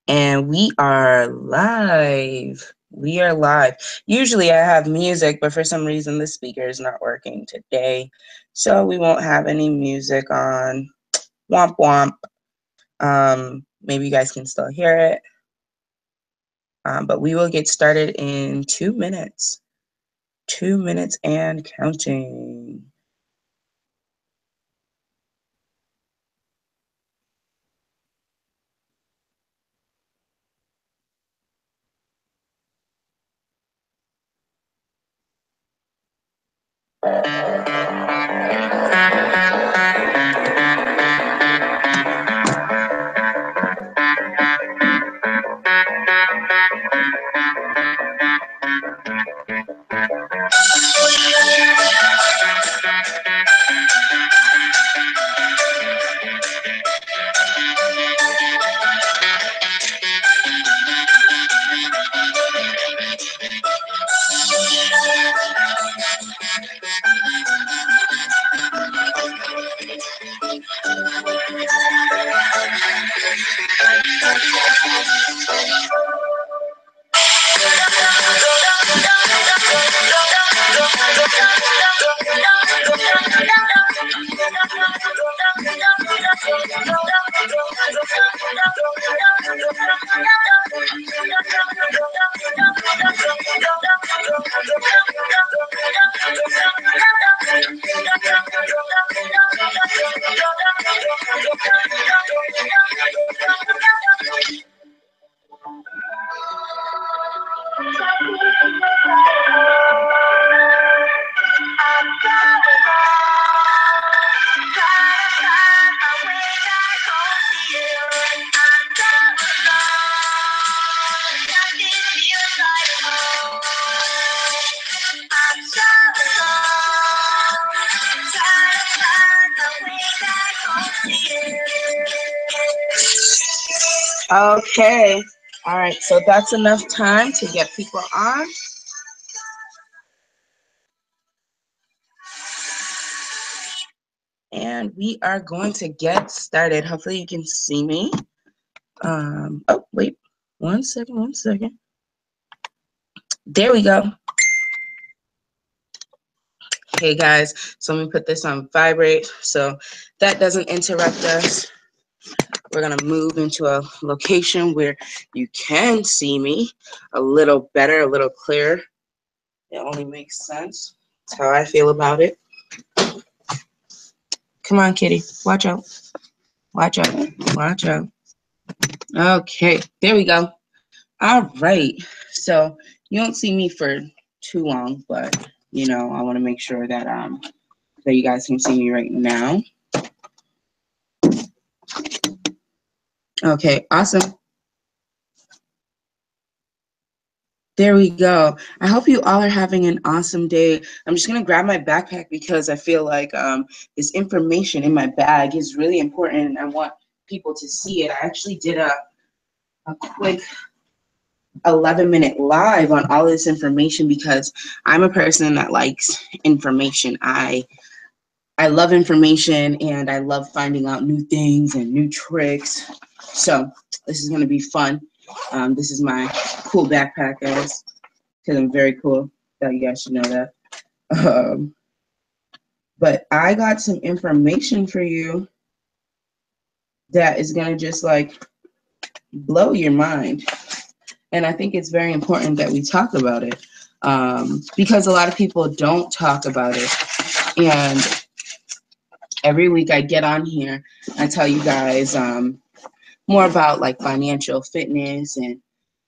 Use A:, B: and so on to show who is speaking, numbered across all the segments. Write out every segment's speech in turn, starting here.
A: And we are live. We are live. Usually I have music, but for some reason the speaker is not working today. So we won't have any music on. Womp womp. Maybe you guys can still hear it. But we will get started in 2 minutes. 2 minutes and counting. Okay. All right. So that's enough time to get people on. And we are going to get started. Hopefully you can see me. Oh, wait. One second. There we go. Hey guys, so let me put this on vibrate so that doesn't interrupt us. We're gonna move into a location where you can see me a little better, a little clearer. It only makes sense. That's how I feel about it. Come on, kitty, watch out. Watch out. Okay, there we go. All right, so you don't see me for too long, but you know, I want to make sure that that you guys can see me right now. Okay, awesome. There we go. I hope you all are having an awesome day. I'm just going to grab my backpack because I feel like this information in my bag is really important and I want people to see it. I actually did a quick 11-minute live on all this information because I'm a person that likes information. I love information and I love finding out new things and new tricks. So this is going to be fun. This is my cool backpack, guys, because I'm very cool. That you guys should know that. But I got some information for you that is going to just like blow your mind. And I think it's very important that we talk about it because a lot of people don't talk about it. And every week I get on here, I tell you guys more about like financial fitness and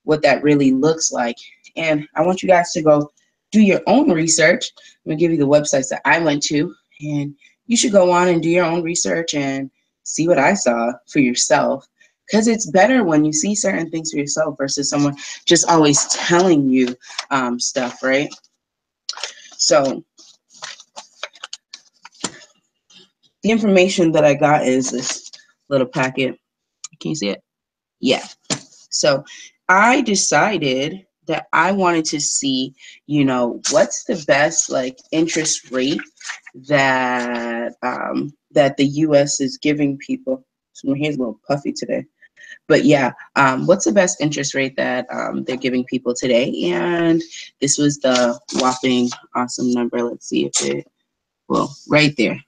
A: what that really looks like. And I want you guys to go do your own research. I'm going to give you the websites that I went to, and you should go on and do your own research and see what I saw for yourself. Because it's better when you see certain things for yourself versus someone just always telling you stuff, right? So the information that I got is this little packet. Can you see it? Yeah. So I decided that I wanted to see, you know, what's the best like interest rate that that the U.S. is giving people. So my hair's a little puffy today. But yeah, what's the best interest rate that they're giving people today? And this was the whopping awesome number. Let's see if it, well, right there.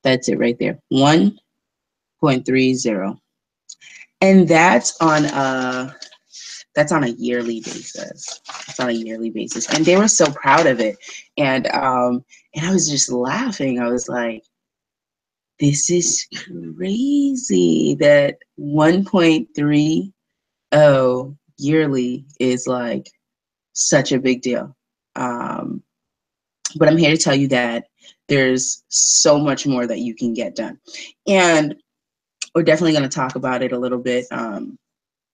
A: That's it right there, 1.30. And that's on a yearly basis. It's on a yearly basis. And they were so proud of it. And I was just laughing. I was like, this is crazy that 1.30 yearly is like such a big deal. But I'm here to tell you that there's so much more that you can get done. And we're definitely going to talk about it a little bit. I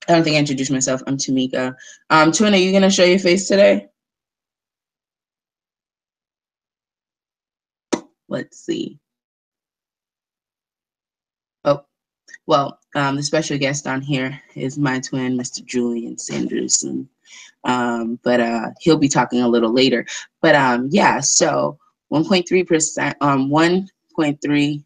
A: don't think I introduced myself. I'm Tamika. Twin, are you going to show your face today? Let's see. Oh, well, the special guest on here is my twin, Mr. Julian Sanderson. But he'll be talking a little later. But yeah, so 1.3%, 1.30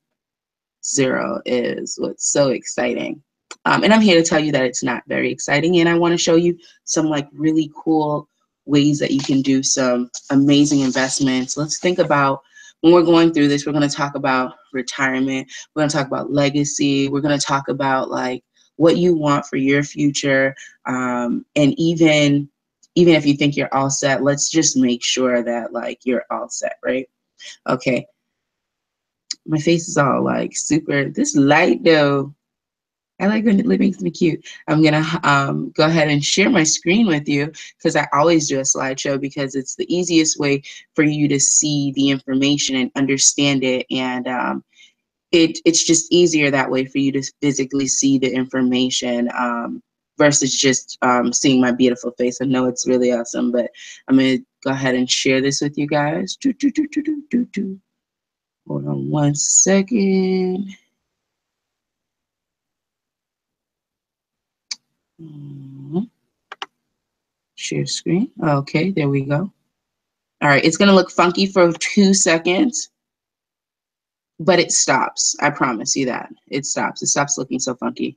A: is what's so exciting. And I'm here to tell you that it's not very exciting. And I want to show you some like really cool ways that you can do some amazing investments. Let's think about when we're going through this, we're going to talk about retirement. We're going to talk about legacy. We're going to talk about like what you want for your future. And even if you think you're all set, let's just make sure that like you're all set, right? Okay. My face is all like super, this light though. I like when it makes me cute. I'm gonna go ahead and share my screen with you because I always do a slideshow because it's the easiest way for you to see the information and understand it. And it's just easier that way for you to physically see the information versus just seeing my beautiful face. I know it's really awesome, but I'm gonna go ahead and share this with you guys. Hold on one second. Share screen. Okay, there we go. All right, it's gonna look funky for 2 seconds, but it stops. I promise you that. It stops. It stops looking so funky.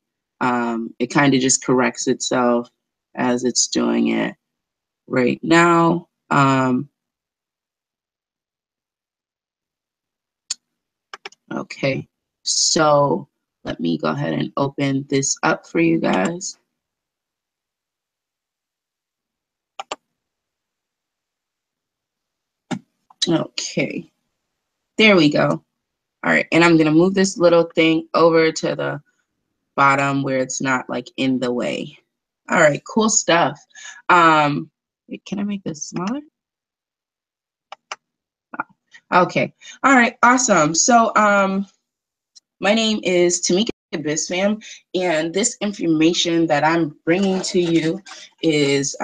A: It kind of just corrects itself as it's doing it right now. Okay, so let me go ahead and open this up for you guys. Okay, there we go. All right, and I'm gonna move this little thing over to the bottom where it's not like in the way. All right, cool stuff. Can I make this smaller? Okay, all right, awesome. So my name is Tamika Bisfam, and this information that I'm bringing to you is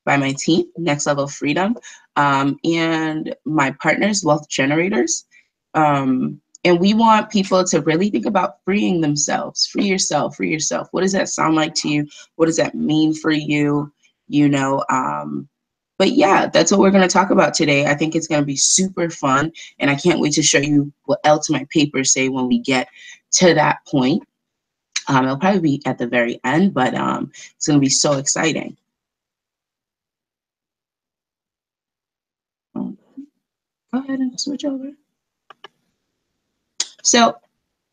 A: by my team, Next Level Freedom, and my partners, Wealth Generators. And we want people to really think about freeing themselves. Free yourself, free yourself. What does that sound like to you? What does that mean for you? You know, but yeah, that's what we're going to talk about today. I think it's going to be super fun, and I can't wait to show you what else my papers say when we get to that point. It'll probably be at the very end, but it's going to be so exciting. Go ahead and switch over. So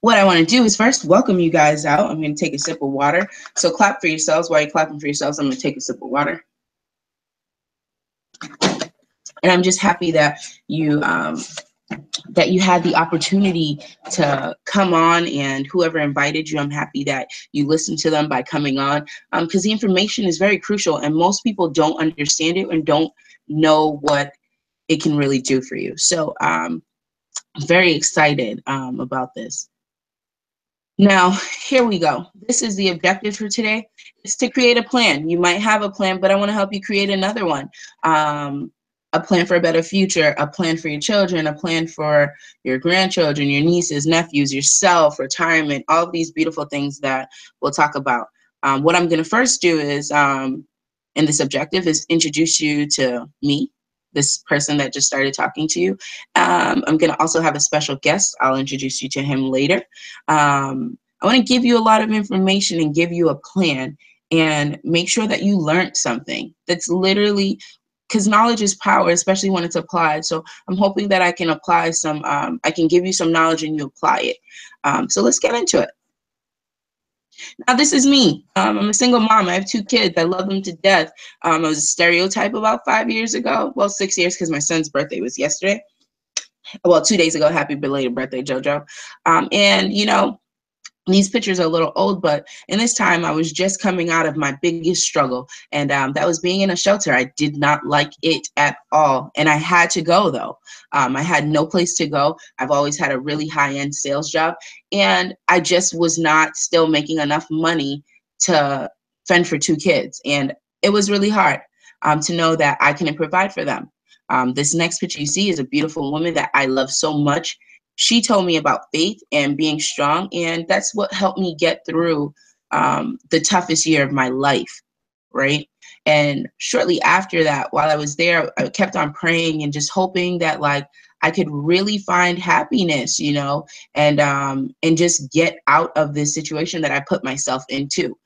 A: what I want to do is first welcome you guys out. I'm going to take a sip of water. So clap for yourselves. While you're clapping for yourselves, I'm going to take a sip of water. And I'm just happy that you had the opportunity to come on, and whoever invited you, I'm happy that you listened to them by coming on, because the information is very crucial and most people don't understand it and don't know what it can really do for you. So I'm very excited about this. Now, here we go. This is the objective for today. It's to create a plan. You might have a plan, but I want to help you create another one. A plan for a better future, a plan for your children, a plan for your grandchildren, your nieces, nephews, yourself, retirement, all of these beautiful things that we'll talk about. What I'm going to first do is, and this objective is introduce you to me, this person that just started talking to you. I'm going to also have a special guest. I'll introduce you to him later. I'm I want to give you a lot of information and give you a plan and make sure that you learned something. That's literally, because knowledge is power, especially when it's applied. So I'm hoping that I can apply some, I can give you some knowledge and you apply it. So let's get into it. Now, this is me. I'm a single mom. I have 2 kids. I love them to death. I was a stereotype about 5 years ago. Well, 6 years, because my son's birthday was yesterday. Well, 2 days ago. Happy belated birthday, JoJo. And, you know, these pictures are a little old, but in this time, I was just coming out of my biggest struggle, and that was being in a shelter. I did not like it at all, and I had to go, though. I had no place to go. I've always had a really high-end sales job, and I just was not still making enough money to fend for 2 kids, and it was really hard to know that I couldn't provide for them. This next picture you see is a beautiful woman that I love so much. She told me about faith and being strong, and that's what helped me get through the toughest year of my life, right? And shortly after that, while I was there, I kept on praying and just hoping that like I could really find happiness, you know, and just get out of this situation that I put myself into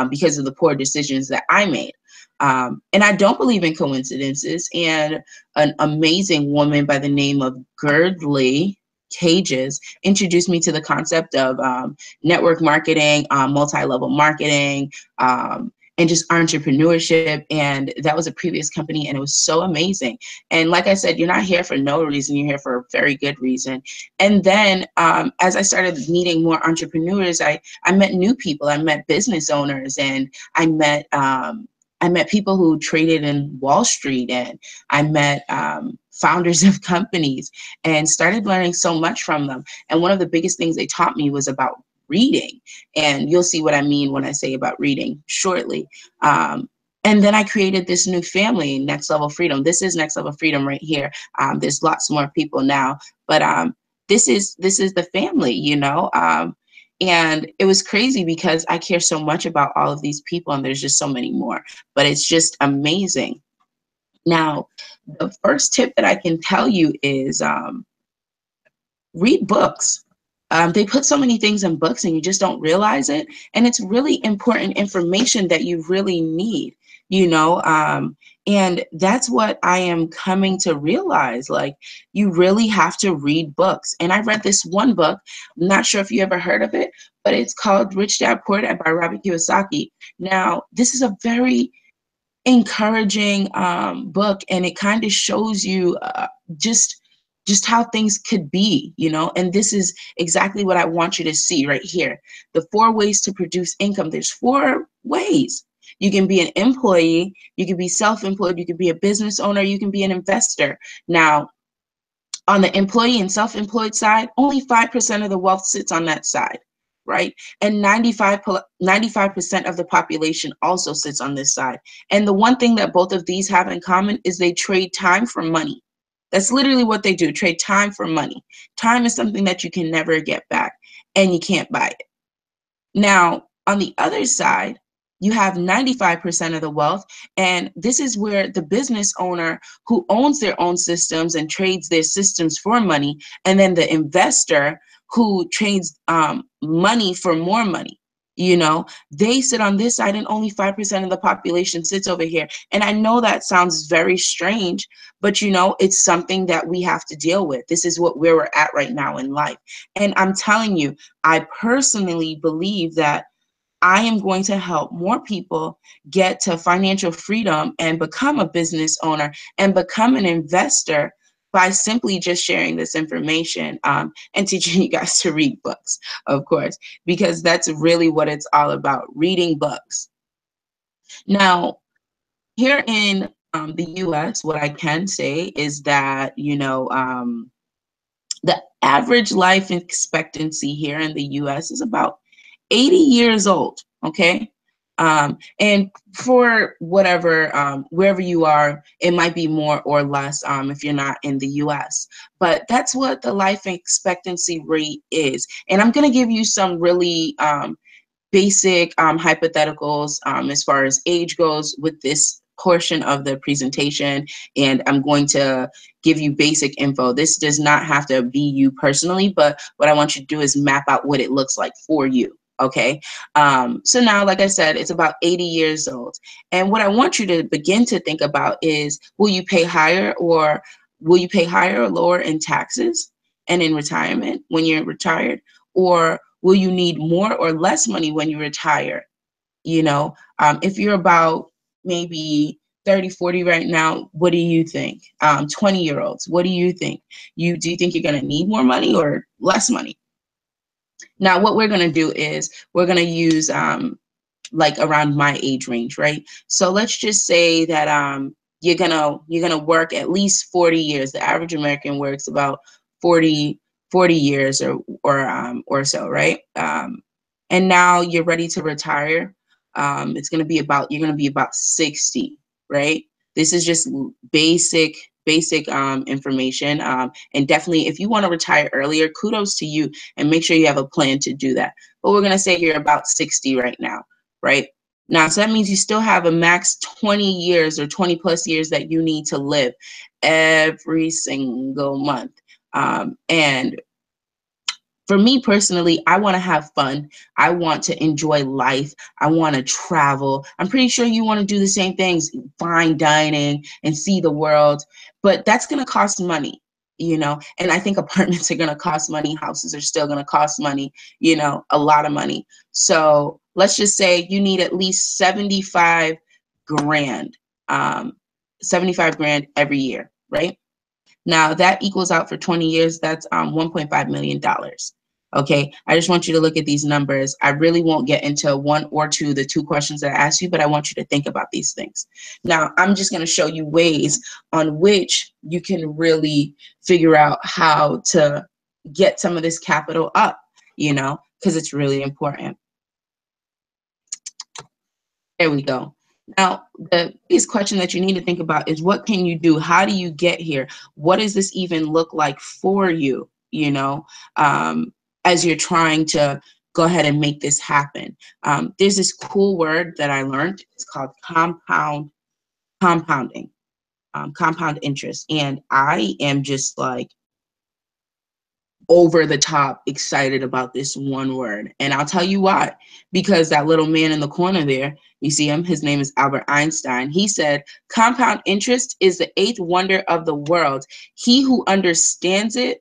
A: because of the poor decisions that I made. And I don't believe in coincidences. And an amazing woman by the name of Girdley Cages introduced me to the concept of network marketing, multi-level marketing, and just entrepreneurship. And that was a previous company, and it was so amazing. And like I said, you're not here for no reason, you're here for a very good reason. And then as I started meeting more entrepreneurs, I met new people. I met business owners, and I met people who traded in Wall Street, and I met founders of companies and started learning so much from them. And one of the biggest things they taught me was about reading. And you'll see what I mean when I say about reading shortly. And then I created this new family, Next Level Freedom. This is Next Level Freedom right here. There's lots more people now, but this is the family, you know. And it was crazy because I care so much about all of these people, and there's just so many more, but it's just amazing. Now, the first tip that I can tell you is read books. They put so many things in books and you just don't realize it. And it's really important information that you really need, you know. And that's what I am coming to realize. Like, you really have to read books. And I read this one book, I'm not sure if you ever heard of it, but it's called Rich Dad Poor Dad by Robert Kiyosaki. Now, this is a very encouraging book, and it kind of shows you just how things could be, you know. And this is exactly what I want you to see right here. The 4 ways to produce income. There's 4 ways. You can be an employee, you can be self-employed, you can be a business owner, you can be an investor. Now, on the employee and self-employed side, only 5% of the wealth sits on that side, right? And 95% of the population also sits on this side. And the one thing that both of these have in common is they trade time for money. That's literally what they do, trade time for money. Time is something that you can never get back, and you can't buy it. Now, on the other side, you have 95% of the wealth, and this is where the business owner who owns their own systems and trades their systems for money, and then the investor who trades money for more money. You know, they sit on this side, and only 5% of the population sits over here. And I know that sounds very strange, but you know, it's something that we have to deal with. This is where we're at right now in life. And I'm telling you, I personally believe that I am going to help more people get to financial freedom and become a business owner and become an investor by simply just sharing this information and teaching you guys to read books, of course, because that's really what it's all about, reading books. Now, here in the US, what I can say is that, you know, the average life expectancy here in the US is about 80 years old, okay? And for whatever, wherever you are, it might be more or less if you're not in the US. But that's what the life expectancy rate is. And I'm gonna give you some really basic hypotheticals as far as age goes with this portion of the presentation, and I'm going to give you basic info. This does not have to be you personally, but what I want you to do is map out what it looks like for you. Okay. So now, like I said, it's about 80 years old. And what I want you to begin to think about is, will you pay higher or lower in taxes and in retirement when you're retired? Or will you need more or less money when you retire? You know, if you're about maybe 30, 40 right now, what do you think? 20-year-olds, what do you think? Do you think you're going to need more money or less money? Now, what we're going to do is we're going to use like around my age range, right? So let's just say that you're gonna work at least 40 years. The average American works about 40 years or so, right? And now you're ready to retire. You're gonna be about 60, right? This is just basic information. And definitely, if you want to retire earlier, kudos to you, and make sure you have a plan to do that. But we're gonna say you're about 60 right now, right? Now, so that means you still have a max 20 years or 20 plus years that you need to live every single month. And for me personally, I want to have fun. I want to enjoy life. I want to travel. I'm pretty sure you want to do the same things, fine dining and see the world, but that's going to cost money, you know? And I think apartments are going to cost money. Houses are still going to cost money, you know, a lot of money. So let's just say you need at least 75 grand, 75 grand every year, right? Now that equals out for 20 years, that's $1.5 million. Okay, I just want you to look at these numbers. I really won't get into one or two, the two questions that I asked you, but I want you to think about these things. Now, I'm just going to show you ways on which you can really figure out how to get some of this capital up, you know, because it's really important. There we go. Now, the biggest question that you need to think about is, what can you do? How do you get here? What does this even look like for you, you know, as you're trying to go ahead and make this happen? There's this cool word that I learned. It's called compounding, compound interest. And I am just like over the top excited about this one word. And I'll tell you why. Because that little man in the corner there, you see him, his name is Albert Einstein. He said, compound interest is the eighth wonder of the world. He who understands it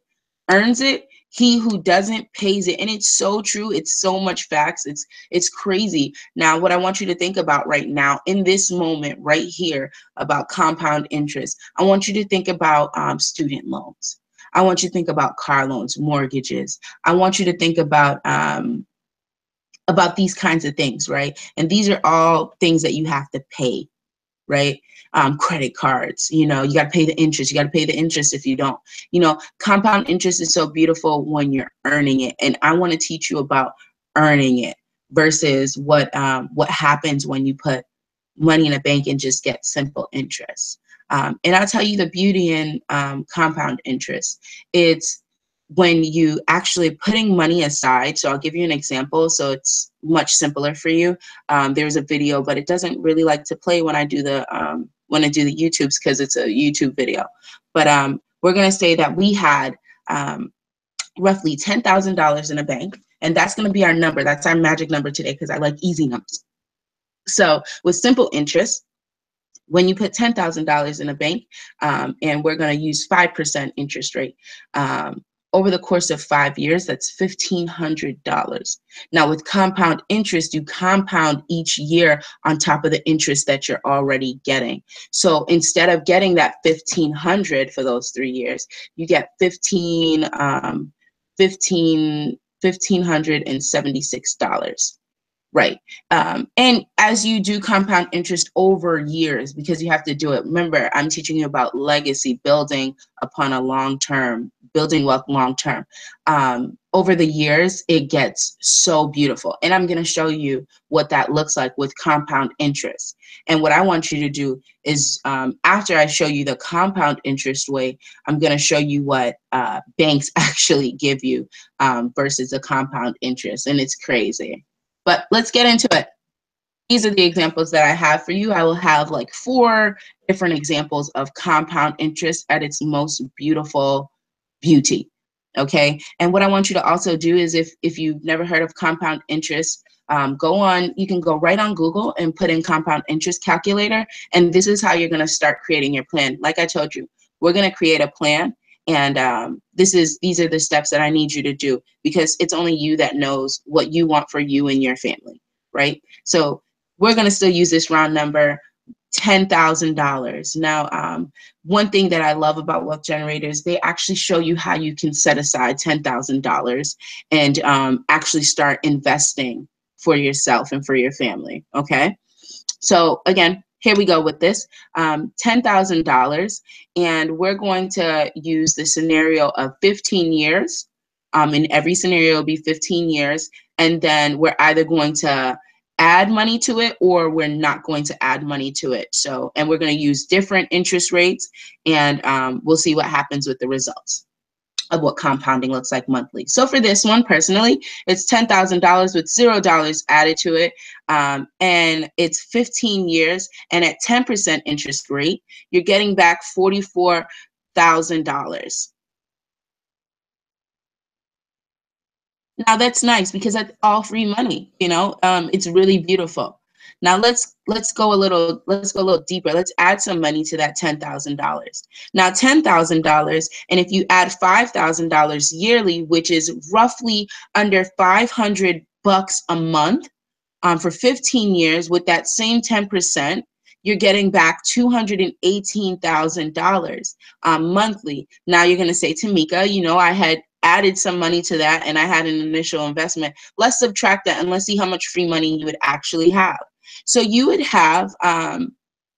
A: earns it. He who doesn't pays it. And it's so true. It's so much facts. It's crazy. Now, what I want you to think about right now, in this moment right here, about compound interest, I want you to think about student loans. I want you to think about car loans, mortgages. I want you to think about these kinds of things, right? And these are all things that you have to pay, right? Credit cards, you know, you got to pay the interest. You got to pay the interest if you don't. You know, compound interest is so beautiful when you're earning it. And I want to teach you about earning it versus what happens when you put money in a bank and just get simple interest. And I'll tell you the beauty in compound interest. It's when you actually putting money aside. So I'll give you an example so it's much simpler for you. There's a video, but it doesn't really like to play when I do the YouTubes because it's a YouTube video. But we're gonna say that we had roughly $10,000 in a bank, and that's gonna be our number. That's our magic number today because I like easy numbers. So with simple interest, when you put $10,000 in a bank, and we're going to use 5% interest rate, over the course of 5 years, that's $1,500. Now, with compound interest, you compound each year on top of the interest that you're already getting. So instead of getting that $1,500 for those 3 years, you get $1,576. Right. And as you do compound interest over years, because you have to do it, remember, I'm teaching you about legacy, building upon a long-term, building wealth long-term. Over the years, it gets so beautiful. And I'm going to show you what that looks like with compound interest. And what I want you to do is, after I show you the compound interest way, I'm going to show you what banks actually give you versus a compound interest. And it's crazy. But let's get into it. These are the examples that I have for you. I will have like 4 different examples of compound interest at its most beautiful beauty. Okay. And what I want you to also do is if you've never heard of compound interest, you can go right on Google and put in compound interest calculator. And this is how you're going to start creating your plan. Like I told you, we're going to create a plan. And these are the steps that I need you to do, because it's only you that knows what you want for you and your family, right? So we're going to still use this round number, $10,000. Now, one thing that I love about wealth generators, they actually show you how you can set aside $10,000 and actually start investing for yourself and for your family. Okay. So again, here we go with this, $10,000, and we're going to use the scenario of 15 years. In every scenario, it'll be 15 years, and then we're either going to add money to it or we're not going to add money to it. So, and we're going to use different interest rates, and we'll see what happens with the results of what compounding looks like monthly. So for this one, personally, it's $10,000 with $0 added to it, and it's 15 years, and at 10% interest rate, you're getting back $44,000. Now that's nice because that's all free money, you know. It's really beautiful. Now let's go a little deeper. Let's add some money to that $10,000. Now $10,000, and if you add $5,000 yearly, which is roughly under 500 bucks a month, for 15 years with that same 10%, you're getting back $218,000 monthly. Now you're going to say, Tamika, you know, I had added some money to that and I had an initial investment. Let's subtract that and let's see how much free money you would actually have. So you would have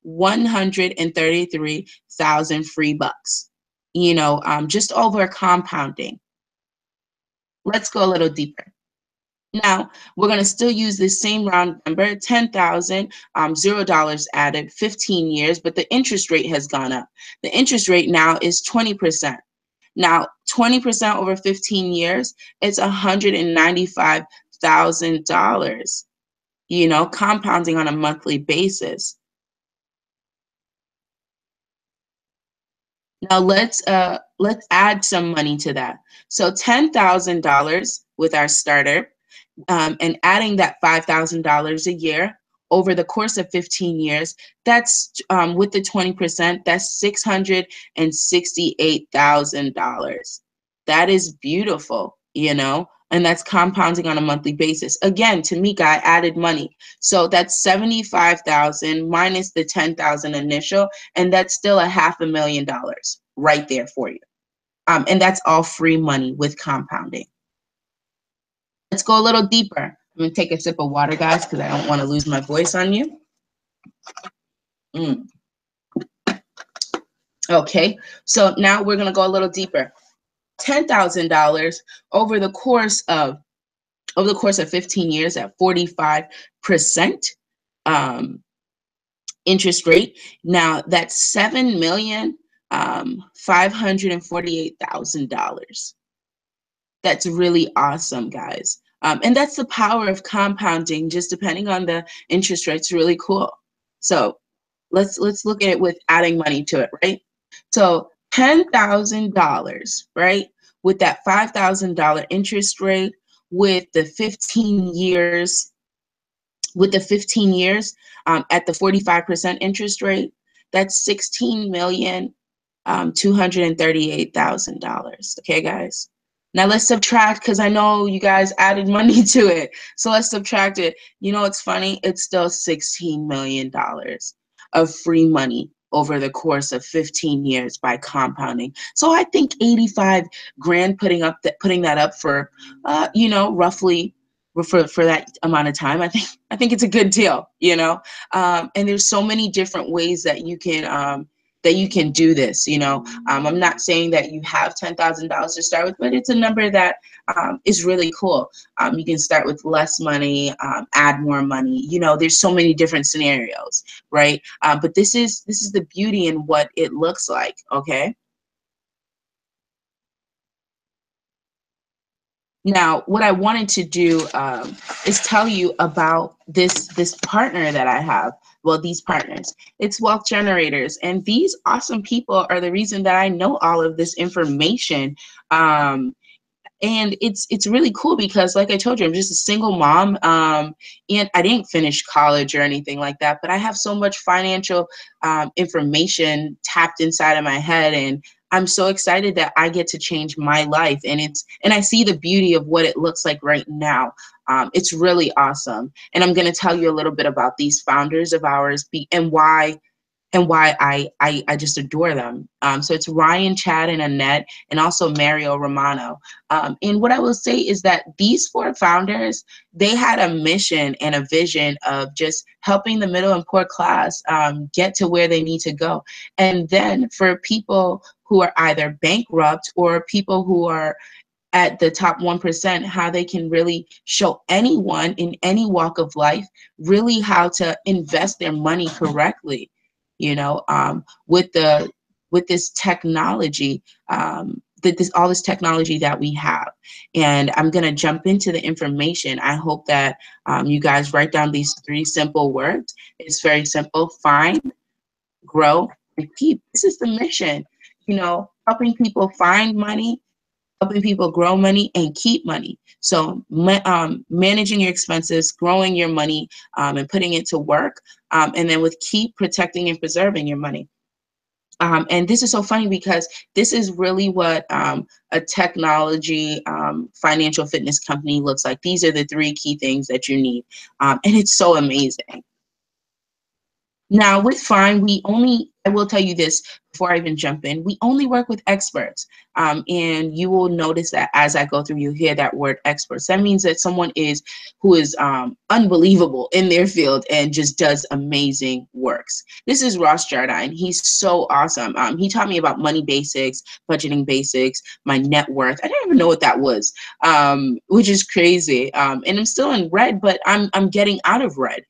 A: 133,000 free bucks, you know, just over compounding. Let's go a little deeper. Now, we're going to still use this same round number, 10,000, $0 added, 15 years, but the interest rate has gone up. The interest rate now is 20%. Now, 20% over 15 years, it's $195,000, you know, compounding on a monthly basis. Now let's add some money to that. So $10,000 with our starter, and adding that $5,000 a year over the course of 15 years, that's with the 20%, that's $668,000. That is beautiful, you know, and that's compounding on a monthly basis. Again, Tamika, I added money. So that's 75,000 minus the 10,000 initial, and that's still $500,000 right there for you. And that's all free money with compounding. Let's go a little deeper. I'm going to take a sip of water, guys, because I don't want to lose my voice on you. Okay, so now we're going to go a little deeper. $10,000 over the course of 15 years at 45% interest rate. Now that's $7,548,000. That's really awesome, guys. And that's the power of compounding, just depending on the interest rates, really cool. So let's look at it with adding money to it, right? So $10,000, right? With that $5,000 interest rate, with the 15 years, at the 45% interest rate, that's $16,238,000. Okay, guys. Now let's subtract, because I know you guys added money to it. So let's subtract it. You know what's funny? It's still $16 million of free money over the course of 15 years by compounding. So I think 85 grand putting that up for, you know, roughly for that amount of time. I think it's a good deal, you know. And there's so many different ways that you can do this, you know. I'm not saying that you have $10,000 to start with, but it's a number that is really cool. You can start with less money, add more money. You know, there's so many different scenarios, right? But this is the beauty in what it looks like. Okay. Now, what I wanted to do is tell you about this partner that I have. Well, these partners, it's wealth generators, and these awesome people are the reason that I know all of this information. And it's really cool because, like I told you, I'm just a single mom, and I didn't finish college or anything like that, but I have so much financial information tapped inside of my head, and I'm so excited that I get to change my life, and I see the beauty of what it looks like right now. It's really awesome, and I'm going to tell you a little bit about these founders of ours and why I just adore them. So it's Ryan, Chad, and Annette, and also Mario Romano. And what I will say is that these four founders, they had a mission and a vision of just helping the middle and poor class get to where they need to go. And then for people who are either bankrupt or people who are at the top 1%, how they can really show anyone in any walk of life really how to invest their money correctly, with this technology, all this technology that we have. And I'm going to jump into the information. I hope that you guys write down these 3 simple words. It's very simple: find, grow, and keep. This is the mission, helping people find money, helping people grow money and keep money. So managing your expenses, growing your money, and putting it to work. And then with keep, protecting and preserving your money. And this is so funny because this is really what a technology financial fitness company looks like. These are the 3 key things that you need. And it's so amazing. Now with Fine, I will tell you this before I even jump in, we only work with experts. And you will notice that as I go through, you hear that word experts. That means that someone who is unbelievable in their field and just does amazing works. This is Ross Jardine. He's so awesome. He taught me about money basics, budgeting basics, my net worth. I didn't even know what that was, which is crazy. And I'm still in red, but I'm getting out of red,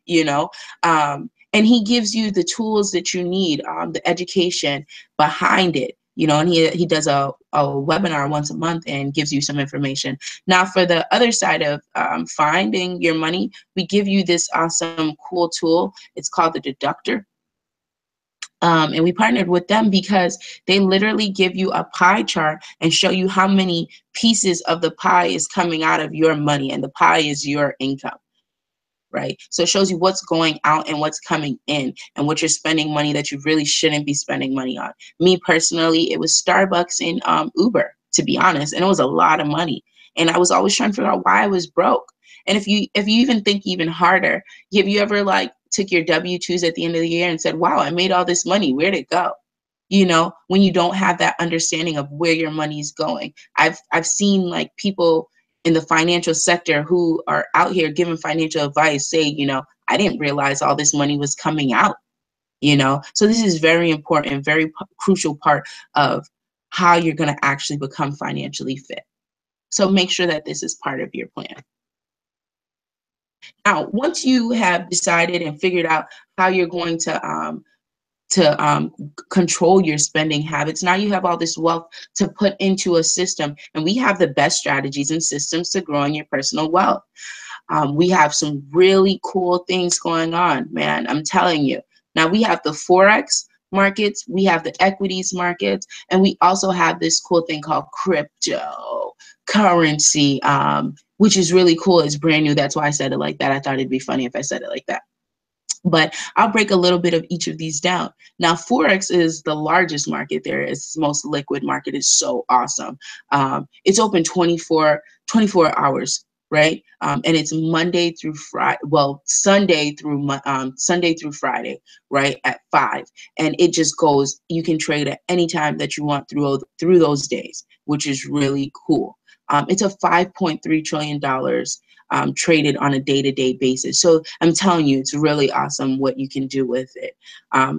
A: and he gives you the tools that you need, the education behind it, and he does a webinar once a month and gives you some information. Now, for the other side of finding your money, we give you this awesome, cool tool. It's called the deductor. And we partnered with them because they literally give you a pie chart and show you how many pieces of the pie is coming out of your money, and the pie is your income. Right? So it shows you what's going out and what's coming in and what you're spending money that you really shouldn't be spending money on. Me personally, it was Starbucks and Uber, to be honest, and it was a lot of money. And I was always trying to figure out why I was broke. And if you even think even harder, have you ever took your W-2s at the end of the year and said, wow, I made all this money, where'd it go? When you don't have that understanding of where your money is going. I've seen people in the financial sector who are out here giving financial advice say, I didn't realize all this money was coming out, So this is very important, very crucial part of how you're going to actually become financially fit. So make sure that this is part of your plan. Now, once you have decided and figured out how you're going to control your spending habits, now you have all this wealth to put into a system, and we have the best strategies and systems to growing your personal wealth. We have some really cool things going on, man. I'm telling you. Now we have the Forex markets, we have the equities markets, and we also have this cool thing called cryptocurrency, which is really cool. It's brand new. That's why I said it like that. I thought it'd be funny if I said it like that. But I'll break a little bit of each of these down. Now, Forex is the largest market there is. It's the most liquid market. It's so awesome. It's open 24 hours, right? And it's Monday through Friday. Well, Sunday through Friday, right, at 5. And it just goes. You can trade at any time that you want through those days, which is really cool. It's a $5.3 trillion traded on a day-to-day basis. So I'm telling you, it's really awesome what you can do with it.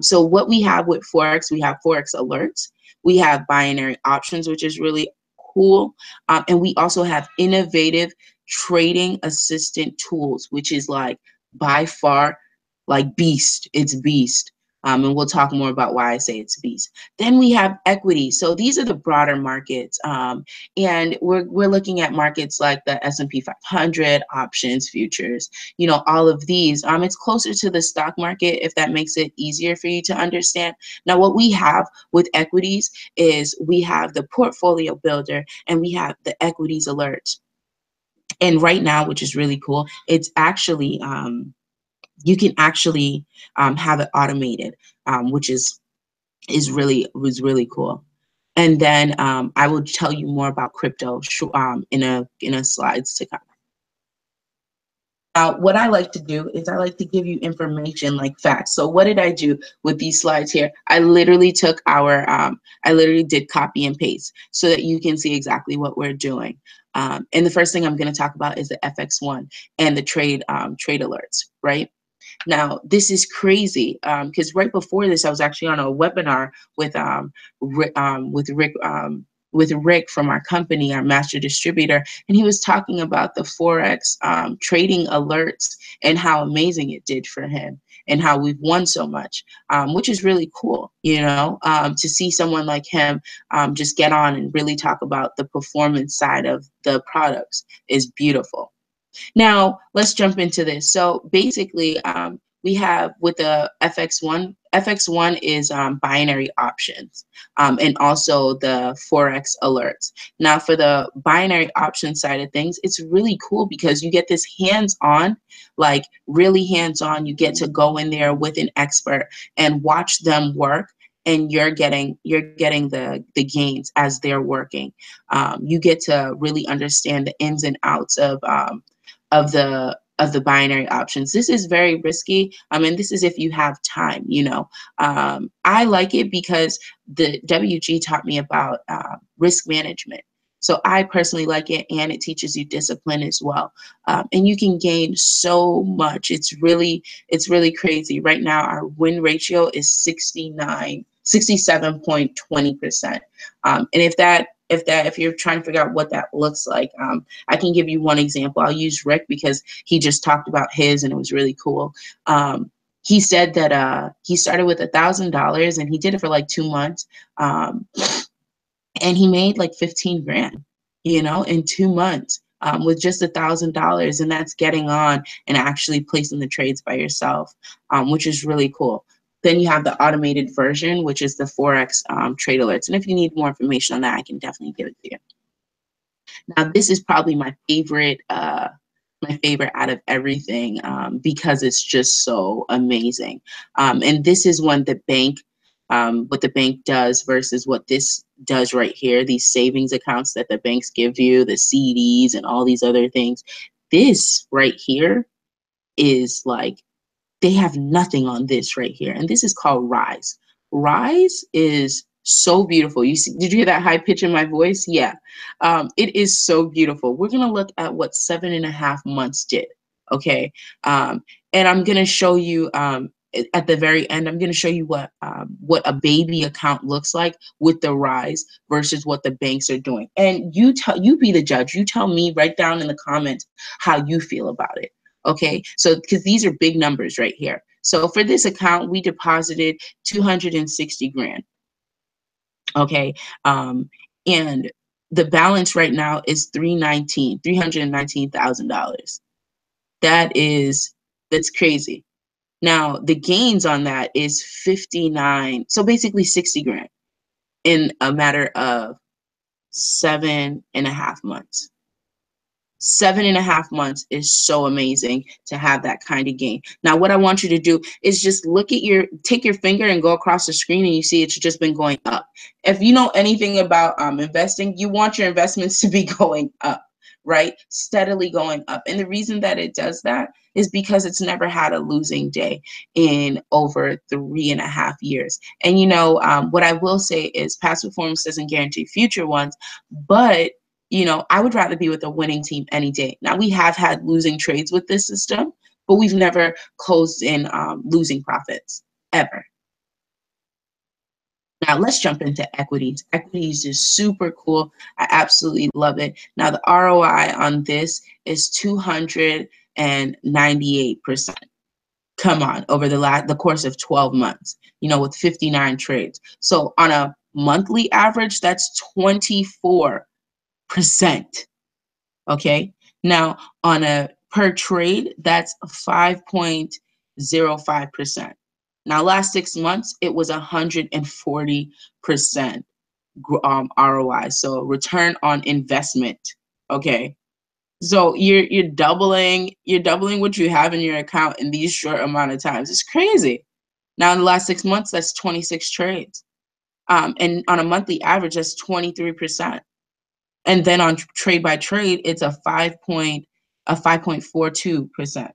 A: So what we have with Forex, we have Forex alerts. We have binary options, which is really cool. And we also have innovative trading assistant tools, which is by far beast. It's beast. And we'll talk more about why I say it's beast. Then we have equity. So these are the broader markets. And we're looking at markets like the S&P 500, options, futures, all of these. It's closer to the stock market, if that makes it easier for you to understand. Now, what we have with equities is we have the portfolio builder and we have the equities alerts. And right now, which is really cool, it's actually you can actually have it automated, which was really cool. And then I will tell you more about crypto in a slides to come. Now, what I like to do is I like to give you information like facts. So what did I do with these slides here? I literally took I literally did copy and paste so that you can see exactly what we're doing. And the first thing I'm going to talk about is the FX1 and the trade alerts, right? Now, this is crazy because right before this, I was actually on a webinar with Rick from our company, our master distributor, and he was talking about the Forex trading alerts and how amazing it did for him and how we've won so much, which is really cool, to see someone like him just get on and really talk about the performance side of the products is beautiful. Now, let's jump into this. So basically, we have with the FX1 is binary options and also the Forex alerts. Now, for the binary option side of things, it's really cool because you get this hands-on, like really hands-on. You get to go in there with an expert and watch them work. And you're getting the gains as they're working. You get to really understand the ins and outs of the binary options. This is very risky. I mean, this is if you have time, I like it because the WG taught me about risk management. So I personally like it, and it teaches you discipline as well. And you can gain so much. It's really crazy. Right now, our win ratio is 67.20%. And if you're trying to figure out what that looks like, I can give you one example. I'll use Rick because he just talked about his and it was really cool. He said that he started with $1,000 and he did it for like 2 months. And he made like 15 grand, in 2 months. With just $1,000, and that's getting on and actually placing the trades by yourself, which is really cool. Then you have the automated version, which is the Forex trade alerts. And if you need more information on that, I can definitely give it to you. Now, this is probably my favorite out of everything because it's just so amazing. And this is when what the bank does versus what this does right here, these savings accounts that the banks give you, the CDs and all these other things. This right here is like, they have nothing on this right here. And this is called Rise. Rise is so beautiful. Did you hear that high pitch in my voice? Yeah. It is so beautiful. We're going to look at what 7.5 months did. Okay. And I'm going to show you at the very end, I'm going to show you what a baby account looks like with the Rise versus what the banks are doing. And you be the judge. You tell me right down in the comments how you feel about it. Okay, so because these are big numbers right here. So for this account, we deposited 260 grand. Okay, and the balance right now is $319,000. That's crazy. Now the gains on that is 59. So basically 60 grand in a matter of 7.5 months. 7.5 months is so amazing to have that kind of gain. Now, what I want you to do is just take your finger and go across the screen and you see it's just been going up. If you know anything about investing, you want your investments to be going up, right? Steadily going up. And the reason that it does that is because it's never had a losing day in over 3.5 years. And what I will say is past performance doesn't guarantee future ones, but I would rather be with a winning team any day. Now, we have had losing trades with this system, but we've never closed in losing profits, ever. Now, let's jump into equities. Equities is super cool. I absolutely love it. Now, the ROI on this is 298%. Come on, over the course of 12 months, with 59 trades. So on a monthly average, that's 24%. Okay. Now on a per trade, that's 5.05%. Now last 6 months, it was 140% ROI. So return on investment. Okay. So you're doubling what you have in your account in these short amount of times. It's crazy. Now in the last 6 months, that's 26 trades. And on a monthly average, that's 23%. And then on trade by trade, it's a 5.42%.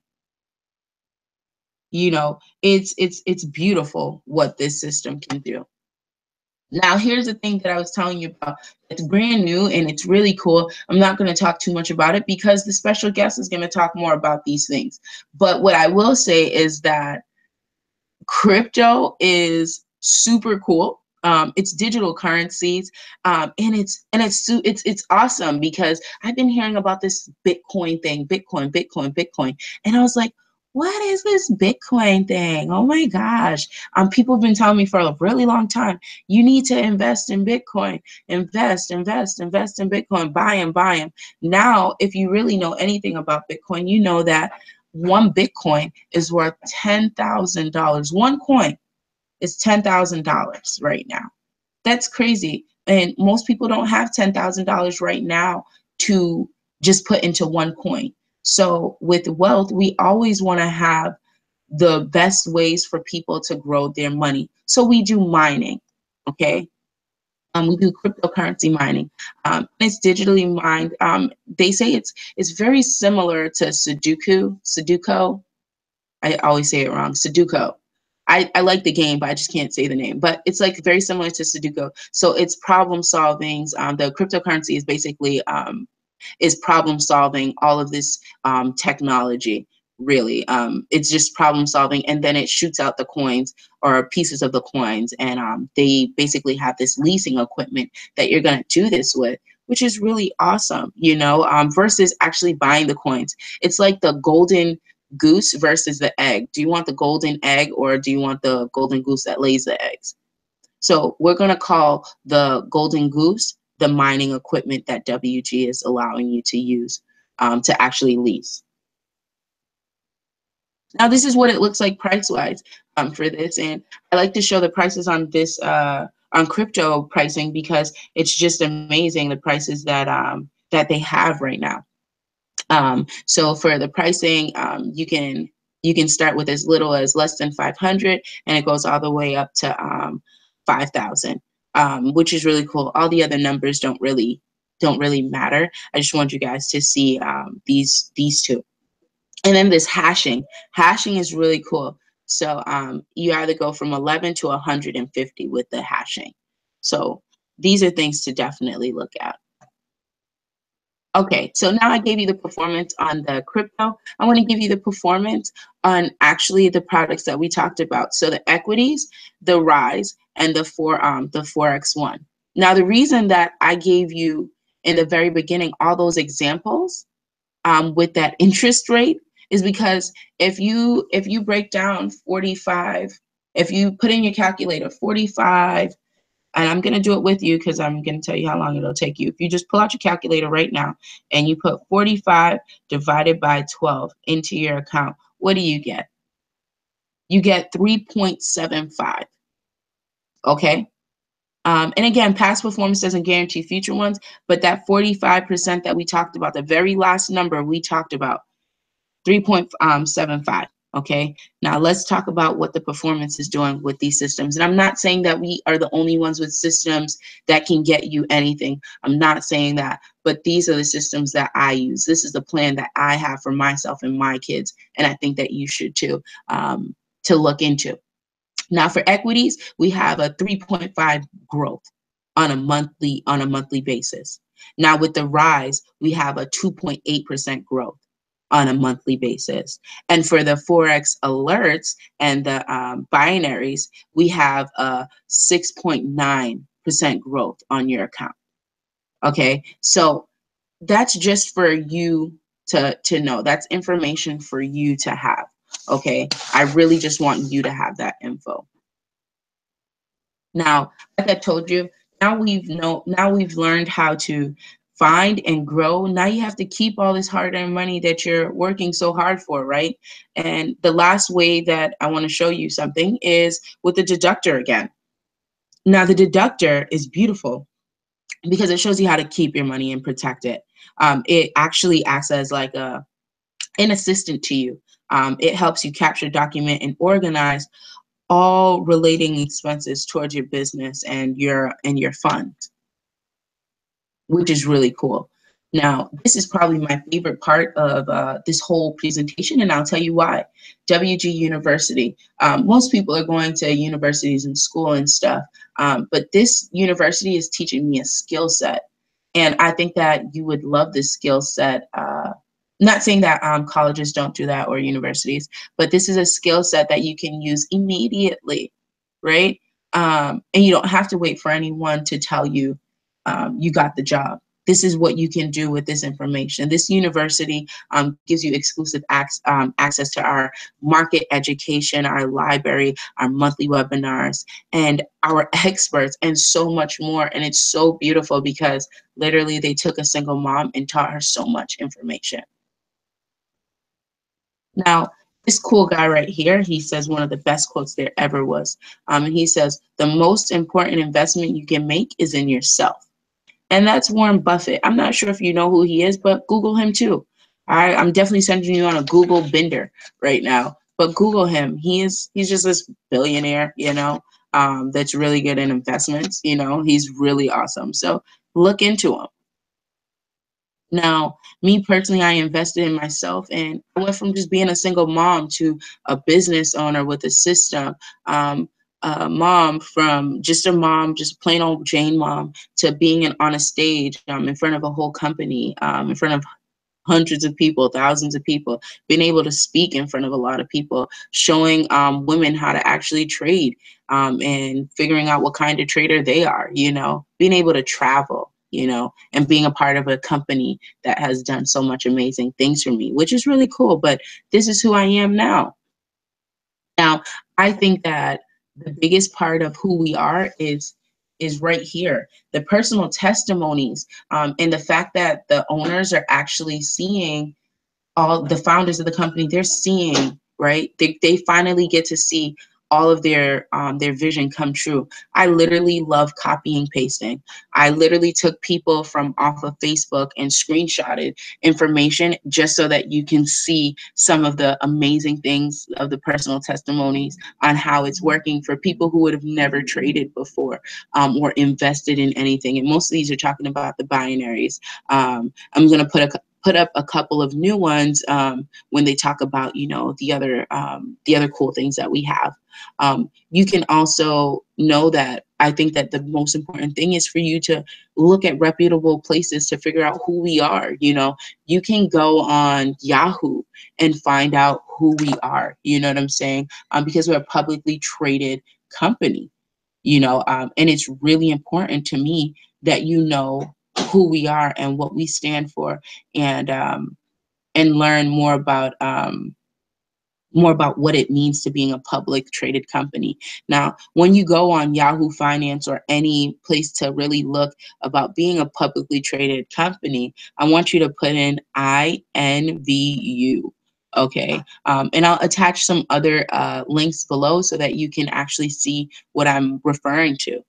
A: It's beautiful what this system can do. Now, here's the thing that I was telling you about. It's brand new and it's really cool. I'm not going to talk too much about it because the special guest is going to talk more about these things. But what I will say is that crypto is super cool. It's digital currencies, and it's awesome because I've been hearing about this Bitcoin thing, Bitcoin, and I was like, what is this Bitcoin thing? Oh my gosh! People have been telling me for a really long time, you need to invest in Bitcoin, invest in Bitcoin, buy them. Now, if you really know anything about Bitcoin, you know that one Bitcoin is worth $10,000. One coin is $10,000 right now. That's crazy. And most people don't have $10,000 right now to just put into one coin. So with wealth, we always want to have the best ways for people to grow their money. So we do mining, okay? We do cryptocurrency mining. It's digitally mined. They say it's very similar to Sudoku. I always say it wrong. Sudoku. I like the game, but I just can't say the name. But it's like very similar to Sudoku. So it's problem solving. The cryptocurrency is basically is problem solving all of this technology. Really, it's just problem solving, and then it shoots out the coins or pieces of the coins, and they basically have this leasing equipment that you're going to do this with, which is really awesome, versus actually buying the coins. It's like the golden goose versus the egg. Do you want the golden egg or do you want the golden goose that lays the eggs? So we're going to call the golden goose the mining equipment that WG is allowing you to use to actually lease. Now, this is what it looks like price-wise for this. And I like to show the prices on this, on crypto pricing, because it's just amazing, the prices that they have right now. So for the pricing, you can start with as little as less than 500, and it goes all the way up to 5,000, which is really cool. All the other numbers don't really matter. I just want you guys to see these two. And then this hashing is really cool. So you either go from 11 to 150 with the hashing. So these are things to definitely look at. Okay, so now I gave you the performance on the crypto. I want to give you the performance on actually the products that we talked about. So the equities, the rise, and the Forex one. Now the reason that I gave you in the very beginning all those examples with that interest rate is because if you break down 45, if you put in your calculator 45. And I'm going to do it with you because I'm going to tell you how long it'll take you. If you just pull out your calculator right now and you put 45 divided by 12 into your account, what do you get? You get 3.75. Okay. And again, past performance doesn't guarantee future ones, but that 45% that we talked about, the very last number we talked about, 3.75. Okay, now let's talk about what the performance is doing with these systems. And I'm not saying that we are the only ones with systems that can get you anything. I'm not saying that, but these are the systems that I use. This is the plan that I have for myself and my kids, and I think that you should too, to look into. Now for equities, we have a 3.5 growth on a monthly basis. Now with the rise, we have a 2.8% growth on a monthly basis. And for the Forex alerts and the binaries, we have a 6.9% growth on your account. Okay, so that's just for you to know. That's information for you to have. Okay, I really just want you to have that info. Now, like I told you, now we've learned how to find and grow. Now you have to keep all this hard-earned money that you're working so hard for, right? And the last way that I want to show you something is with the deductor again. Now, the deductor is beautiful because it shows you how to keep your money and protect it. It actually acts as like an assistant to you. It helps you capture, document, and organize all relating expenses towards your business and your funds, which is really cool. Now, this is probably my favorite part of this whole presentation, and I'll tell you why. WG University. Most people are going to universities and school and stuff, but this university is teaching me a skill set, and I think that you would love this skill set. Not saying that colleges don't do that or universities, but this is a skill set that you can use immediately, right? And you don't have to wait for anyone to tell you you got the job. This is what you can do with this information. This university gives you exclusive access to our market education, our library, our monthly webinars, and our experts, and so much more. And it's so beautiful because literally they took a single mom and taught her so much information. Now, this cool guy right here, he says one of the best quotes there ever was. And he says, the most important investment you can make is in yourself. And that's Warren Buffett. I'm not sure if you know who he is, but Google him too. I'm definitely sending you on a Google bender right now. But Google him. He's just this billionaire, that's really good in investments. He's really awesome. So look into him. Now, me personally, I invested in myself, and I went from just being a single mom to a business owner with a system. A mom from just a mom, just plain old Jane mom, to being on a stage in front of a whole company, in front of hundreds of people, thousands of people, being able to speak in front of a lot of people, showing women how to actually trade, and figuring out what kind of trader they are, being able to travel, and being a part of a company that has done so much amazing things for me, which is really cool. But this is who I am now. Now, I think that the biggest part of who we are is right here, the personal testimonies, and the fact that the owners are actually seeing, all the founders of the company, they're seeing, right? They finally get to see all of their vision come true. I literally love copying pasting. I literally took people from off of Facebook and screenshotted information just so that you can see some of the amazing things of the personal testimonies on how it's working for people who would have never traded before, or invested in anything. And most of these are talking about the binaries. I'm going to put up a couple of new ones when they talk about the other cool things that we have. You can also know that I think that the most important thing is for you to look at reputable places to figure out who we are. You can go on Yahoo and find out who we are. You know what I'm saying? Because we're a publicly traded company. And it's really important to me that you know who we are and what we stand for, and learn more about what it means to being a public traded company. Now, when you go on Yahoo Finance or any place to really look about being a publicly traded company, I want you to put in INVU. Okay. And I'll attach some other links below so that you can actually see what I'm referring to.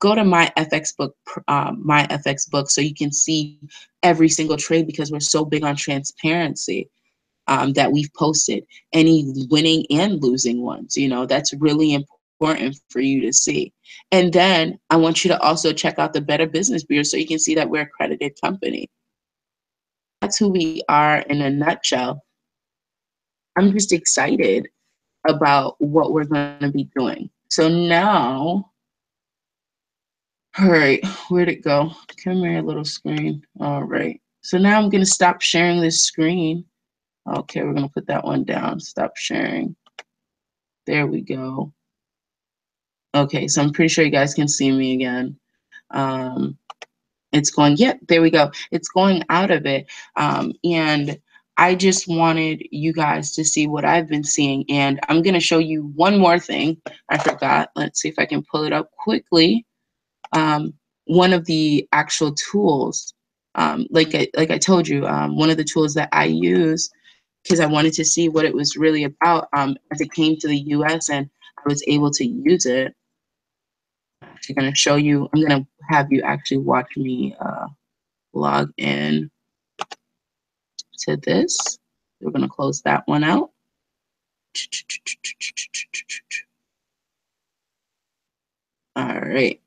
A: Go to my FX book, so you can see every single trade, because we're so big on transparency, that we've posted, any winning and losing ones. That's really important for you to see. And then I want you to also check out the Better Business Bureau so you can see that we're an accredited company. That's who we are in a nutshell. I'm just excited about what we're going to be doing. So now, all right, where'd it go? Come here, little screen. All right. So now I'm going to stop sharing this screen. Okay, we're going to put that one down. Stop sharing. There we go. Okay, so I'm pretty sure you guys can see me again. It's going, yeah, there we go. It's going out of it. And I just wanted you guys to see what I've been seeing. And I'm going to show you one more thing. I forgot. Let's see if I can pull it up quickly. One of the actual tools, like I told you, one of the tools that I use because I wanted to see what it was really about as it came to the US and I was able to use it. I'm actually going to show you, I'm going to have you actually watch me log in to this. We're going to close that one out. All right.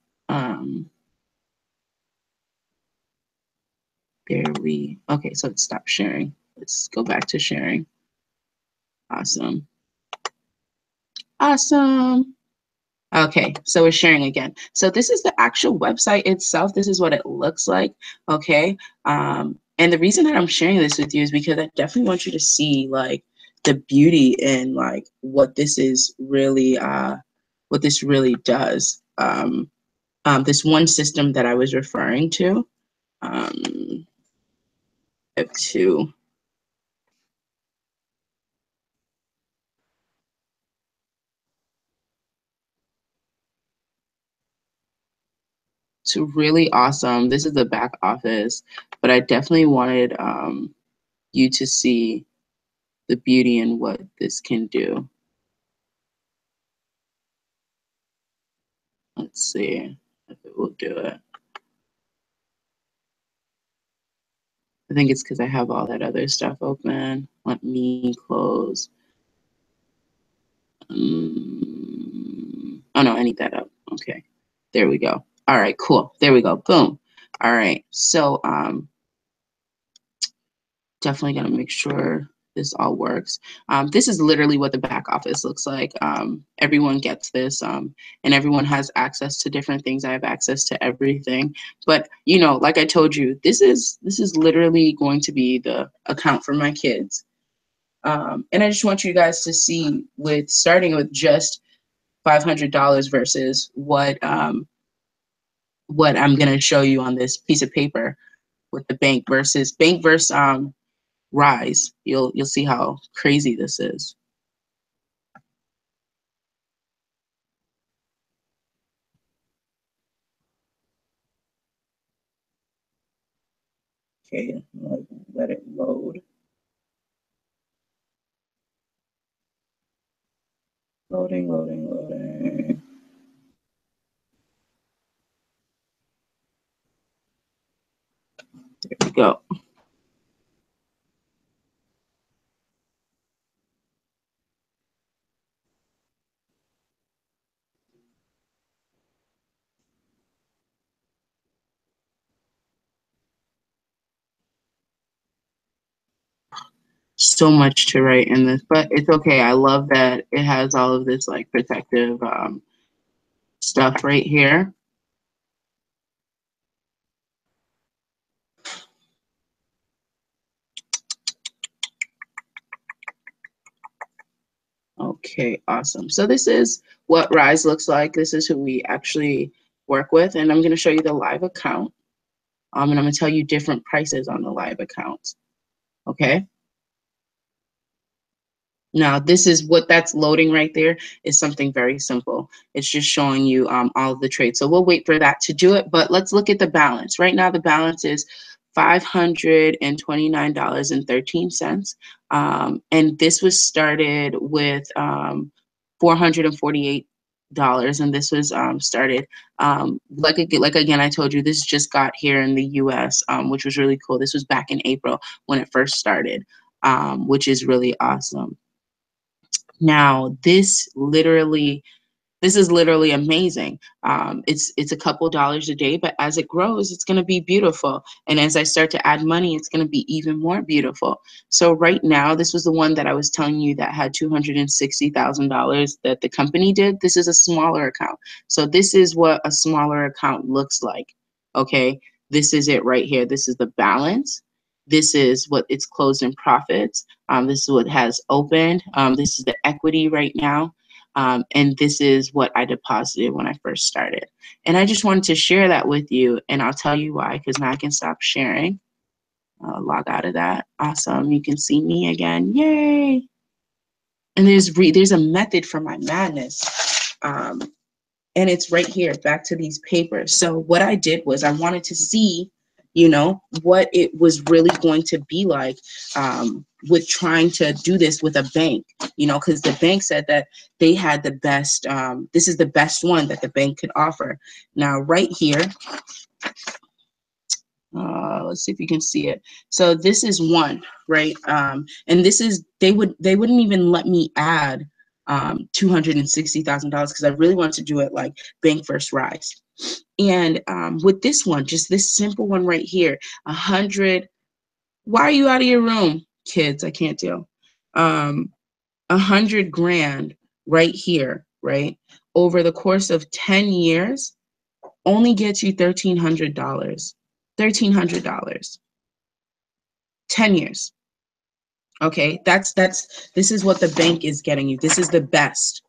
A: Okay, so it stopped sharing. Let's go back to sharing. Awesome. Awesome. Okay, so we're sharing again. So this is the actual website itself. This is what it looks like. Okay. And the reason that I'm sharing this with you is because I definitely want you to see like the beauty in like what this is really what this really does. This one system that I was referring to. I have two. It's really awesome. This is the back office, but I definitely wanted you to see the beauty in what this can do. Let's see if it will do it. I think it's because I have all that other stuff open. Let me close. Oh no, I need that up. Okay, there we go. All right, cool. There we go. Boom. All right, so definitely gonna make sure this all works. This is literally what the back office looks like. Everyone gets this, and everyone has access to different things. I have access to everything. But you know, like I told you, this is literally going to be the account for my kids. And I just want you guys to see with starting with just $500 versus what I'm gonna show you on this piece of paper with the bank versus Rise. You'll see how crazy this is. Okay, let it load. Loading, loading, loading. There we go. So much to write in this, but it's okay. I love that it has all of this like protective stuff right here. Okay, awesome. So this is what Rise looks like. This is who we actually work with, and I'm going to show you the live account. And I'm going to tell you different prices on the live accounts. Okay. Now, this is what that's loading right there is something very simple. It's just showing you all of the trades. So we'll wait for that to do it, but let's look at the balance. Right now, the balance is $529.13. And this was started with $448. And this was started, like again, I told you, this just got here in the US, which was really cool. This was back in April when it first started, which is really awesome. Now, this is literally amazing. It's a couple dollars a day, but as it grows, it's going to be beautiful. And as I start to add money, it's going to be even more beautiful. So right now, this was the one that I was telling you that had $260,000 that the company did. This is a smaller account. So this is what a smaller account looks like. Okay, this is it right here. This is the balance. This is what it's closed in profits. This is what has opened. This is the equity right now. And this is what I deposited when I first started. And I just wanted to share that with you, and I'll tell you why, because now I can stop sharing. Log out of that. Awesome. You can see me again. Yay. And there's a method for my madness. And it's right here, back to these papers. So what I did was I wanted to see, what it was really going to be like with trying to do this with a bank, because the bank said that they had the best, this is the best one that the bank could offer. Now, right here, let's see if you can see it. So this is one, right? And this is, they wouldn't even let me add $260,000 because I really wanted to do it like Bank First Rise. And with this one, just this simple one right here, 100. Why are you out of your room, kids? I can't deal. 100 grand right here, right? Over the course of 10 years, only gets you $1,300. $1,300. 10 years. Okay, this is what the bank is getting you. This is the best.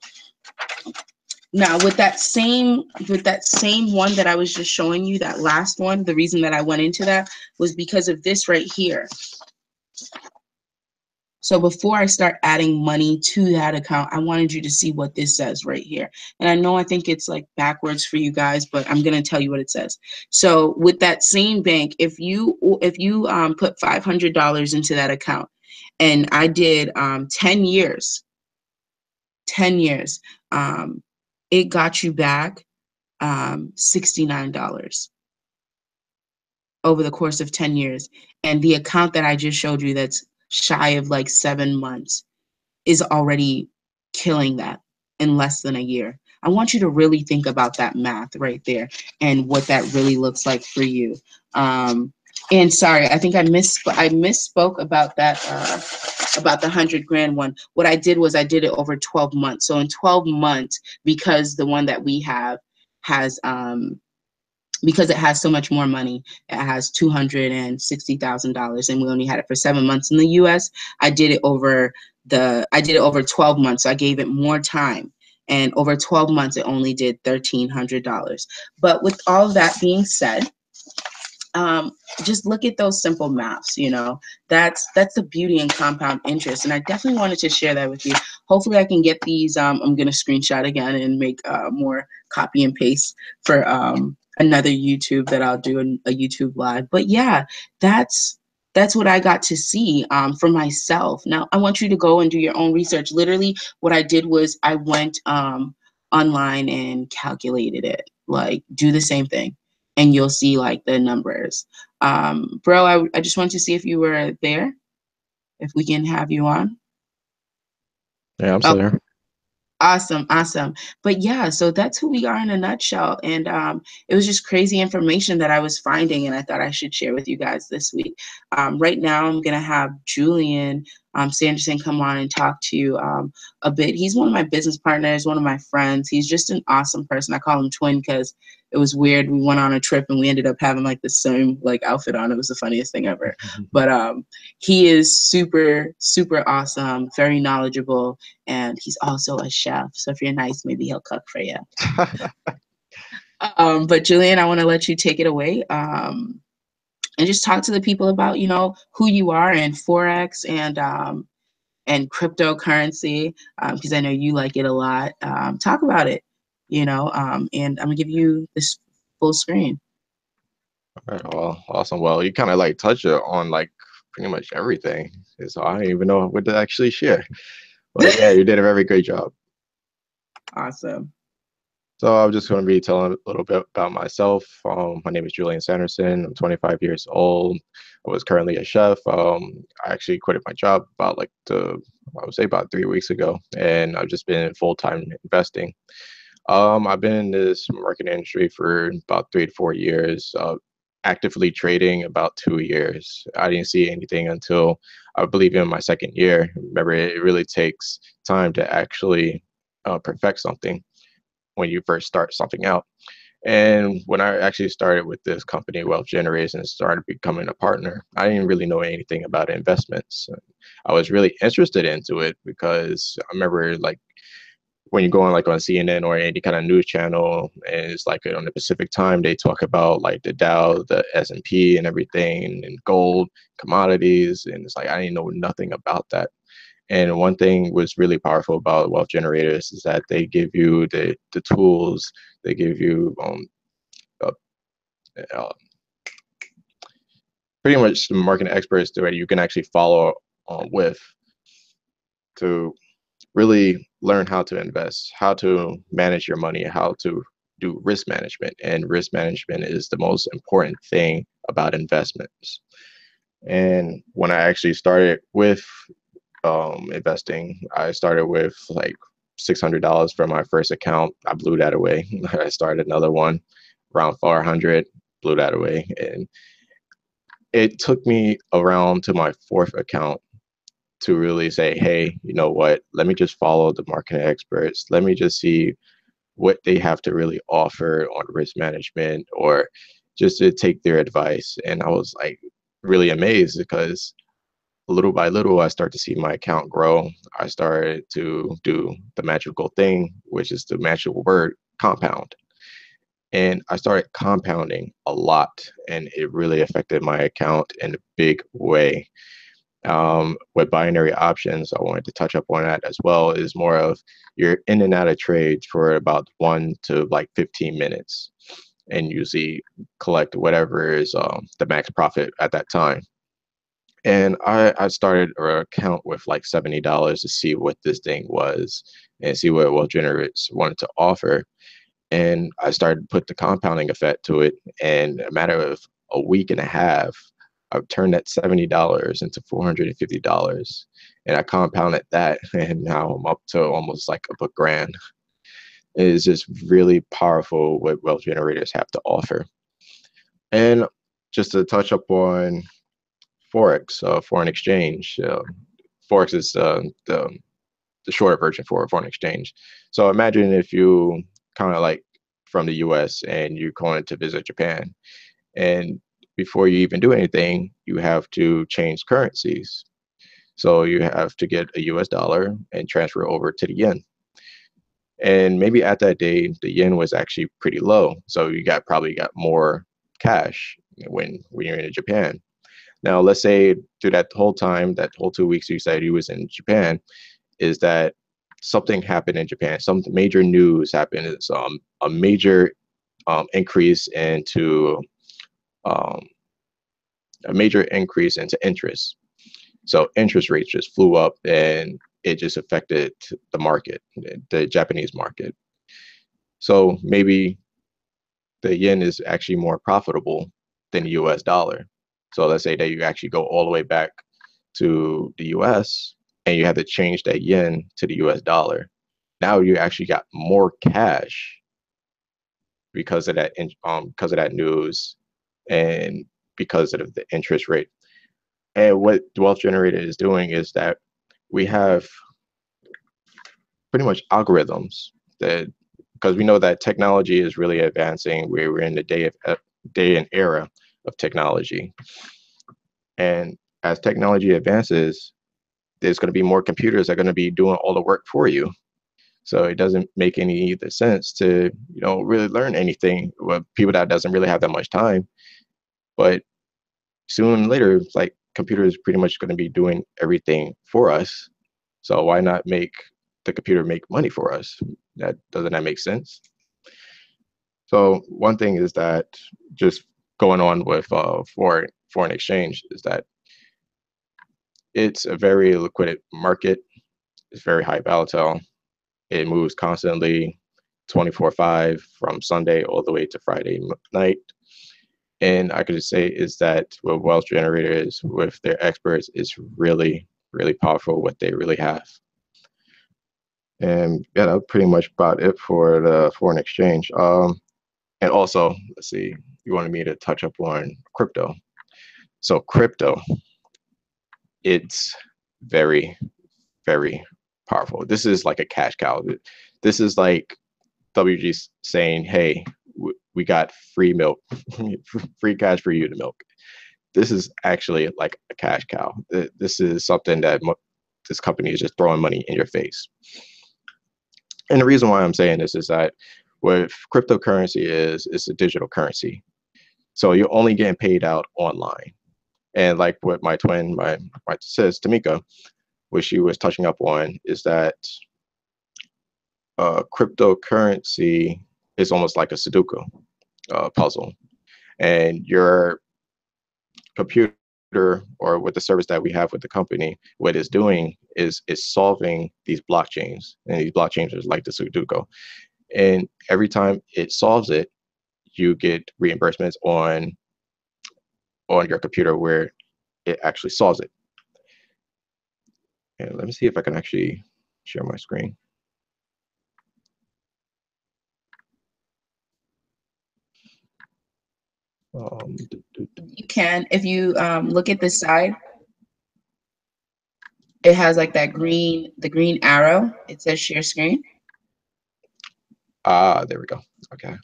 A: Now with that same one that I was just showing you, that last one, the reason that I went into that was because of this right here. So before I start adding money to that account, I wanted you to see what this says right here. And I think it's like backwards for you guys, but I'm going to tell you what it says. So with that same bank, if you put $500 into that account, and I did 10 years, it got you back $69 over the course of 10 years. And the account that I just showed you that's shy of like 7 months is already killing that in less than a year. I want you to really think about that math right there and what that really looks like for you. And sorry, I think I misspoke about that, about the 100 grand one. What I did was I did it over 12 months. So in 12 months, because the one that we have has, because it has so much more money, it has $260,000, and we only had it for 7 months in the U.S. I did it over 12 months, so I gave it more time. And over 12 months, it only did $1,300. But with all of that being said, just look at those simple maths. That's the beauty in compound interest, and I definitely wanted to share that with you. Hopefully I can get these. I'm gonna screenshot again and make more copy and paste for another YouTube that I'll do, a YouTube live. But yeah, that's what I got to see for myself. Now I want you to go and do your own research. Literally what I did was I went online and calculated it. Like, do the same thing and you'll see like the numbers. Bro, I just wanted to see if you were there, if we can have you on.
B: Yeah, I'm still here.
A: Awesome. But yeah, so that's who we are in a nutshell. And it was just crazy information that I was finding, and I thought I should share with you guys this week. Right now, I'm going to have Julian Sanderson come on and talk to you a bit. He's one of my business partners, one of my friends. He's just an awesome person. I call him Twin because it was weird. We went on a trip and we ended up having like the same like outfit on. It was the funniest thing ever. But he is super, super awesome, very knowledgeable, and he's also a chef. So if you're nice, maybe he'll cook for you. But Julian, I want to let you take it away and just talk to the people about, who you are and Forex and cryptocurrency, because I know you like it a lot. Talk about it, and I'm gonna give you this full screen.
B: All right, well, awesome. Well, you kind of like touch it on like pretty much everything. So I don't even know what to actually share. But yeah, you did a very great job.
A: Awesome.
B: So I'm just going to be telling a little bit about myself. My name is Julian Sanderson. I'm 25 years old. I was currently a chef. I actually quit my job I would say about 3 weeks ago, and I've just been full-time investing. I've been in this marketing industry for about 3 to 4 years. Actively trading about 2 years. I didn't see anything until I believe in my second year. Remember, it really takes time to actually perfect something when you first start something out. And when I actually started with this company, Wealth Generators, and started becoming a partner, I didn't really know anything about investments. I was really interested into it because I remember like when you go on like on CNN or any kind of news channel, and it's like on the Pacific time, they talk about like the Dow, the S&P and everything, and gold, commodities, and it's like I didn't know nothing about that. And one thing was really powerful about wealth generators is that they give you the tools, they give you uh, uh, pretty much the marketing experts that you can actually follow with to really learn how to invest, how to manage your money, how to do risk management. And risk management is the most important thing about investments. And when I actually started with investing, I started with like $600 for my first account. I blew that away. I started another one around 400, blew that away. And it took me around to my fourth account to really say, hey, you know what? Let me just follow the marketing experts. Let me just see what they have to really offer on risk management or just to take their advice. And I was like really amazed because little by little, I start to see my account grow. I started to do the magical thing, which is the magical word compound. And I started compounding a lot, and it really affected my account in a big way. With binary options, I wanted to touch up on that as well, is more of you're in and out of trades for about 1 to like 15 minutes and usually collect whatever is the max profit at that time. And I started an account with like $70 to see what this thing was and see what Wealth Generators wanted to offer. And I started to put the compounding effect to it. And a matter of a week and a half, I've turned that $70 into $450. And I compounded that, and now I'm up to almost like a grand. It is just really powerful what wealth generators have to offer. And just to touch up on Forex, foreign exchange. Forex is the shorter version for foreign exchange. So imagine if you kind of like from the US and you're going to visit Japan. And before you even do anything, you have to change currencies. So you have to get a US dollar and transfer over to the yen. And maybe at that day, the yen was actually pretty low. So you probably got more cash when you're in Japan. Now, let's say through that whole time, that whole 2 weeks you said you was in Japan, is that something happened in Japan, some major news happened. It's a major increase into um, a major increase into interest. So interest rates just flew up, and it just affected the market, the Japanese market. So maybe the yen is actually more profitable than the US dollar. So let's say that you actually go all the way back to the US and you have to change that yen to the US dollar. Now you actually got more cash because of that news and because of the interest rate. And what Wealth Generator is doing is that we have pretty much algorithms that, because we know that technology is really advancing. We're in the day and era of technology, and as technology advances, there's going to be more computers that are going to be doing all the work for you. So it doesn't make any either sense to really learn anything with people that doesn't really have that much time. But soon later, it's like computers pretty much going to be doing everything for us. So why not make the computer make money for us? That make sense? So one thing is that just going on with foreign exchange is that it's a very liquid market. It's very high volatile. It moves constantly 24/5 from Sunday all the way to Friday night. And I could just say is that what wealth generators with their experts is really, really powerful what they really have. And yeah, that's pretty much about it for the foreign exchange. And also, let's see, you wanted me to touch up on crypto. So crypto, it's very, very powerful. This is like a cash cow. This is like WG saying, hey, we got free milk, free cash for you to milk. This is actually like a cash cow. This is something that this company is just throwing money in your face. And the reason why I'm saying this is that with cryptocurrency is it's a digital currency. So you're only getting paid out online. And like what my twin, my sis Tamika, what she was touching up on is that cryptocurrency is almost like a Sudoku puzzle, and your computer or with the service that we have with the company, what it's doing is solving these blockchains, and these blockchains are like the Sudoku. And every time it solves it, you get reimbursements on your computer where it actually solves it. And let me see if I can actually share my screen.
A: You can, if you look at the side, it has like that the green arrow. It says share screen.
B: Ah, there we go. Okay.